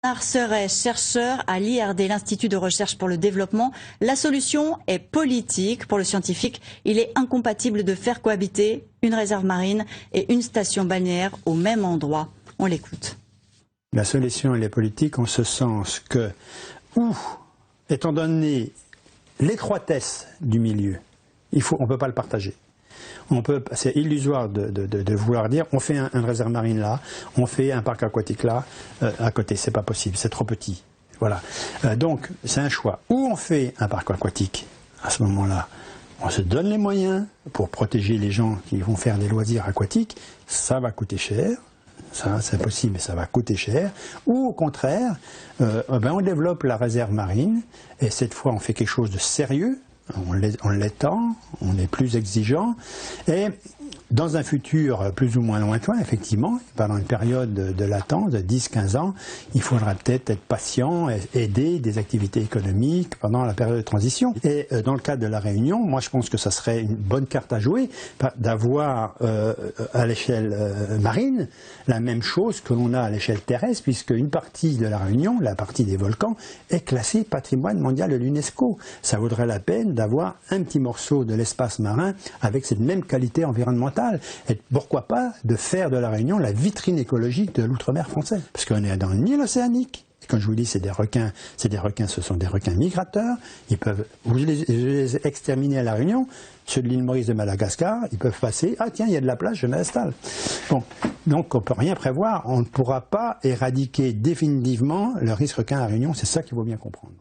Bernard Serret, chercheur à l'IRD, l'Institut de recherche pour le développement. La solution est politique. Pour le scientifique, il est incompatible de faire cohabiter une réserve marine et une station balnéaire au même endroit. On l'écoute. La solution, elle est politique en ce sens que, étant donné l'étroitesse du milieu, on ne peut pas le partager. C'est illusoire de vouloir dire on fait une réserve marine là, on fait un parc aquatique là, à côté. C'est pas possible, c'est trop petit. Voilà. Donc c'est un choix. Ou on fait un parc aquatique, à ce moment-là, on se donne les moyens pour protéger les gens qui vont faire des loisirs aquatiques, ça va coûter cher. Ça, c'est possible, mais ça va coûter cher. Ou au contraire, on développe la réserve marine, et cette fois on fait quelque chose de sérieux. On l'étend, on est plus exigeant, et dans un futur plus ou moins lointain, effectivement, pendant une période de latence de 10-15 ans, il faudra peut-être être patient et aider des activités économiques pendant la période de transition. Et dans le cadre de la Réunion, moi je pense que ça serait une bonne carte à jouer d'avoir à l'échelle marine la même chose que l'on a à l'échelle terrestre, puisque une partie de la Réunion, la partie des volcans, est classée patrimoine mondial de l'UNESCO. Ça vaudrait la peine d'avoir un petit morceau de l'espace marin avec cette même qualité environnementale. Et pourquoi pas de faire de la Réunion la vitrine écologique de l'outre-mer français. Parce qu'on est dans une île océanique. Et quand je vous dis c'est des requins, ce sont des requins migrateurs. Vous les exterminez à la Réunion, ceux de l'île Maurice de Madagascar, ils peuvent passer, ah tiens, il y a de la place, je m'installe. Bon, donc on ne peut rien prévoir, on ne pourra pas éradiquer définitivement le risque requin à la Réunion, c'est ça qu'il faut bien comprendre.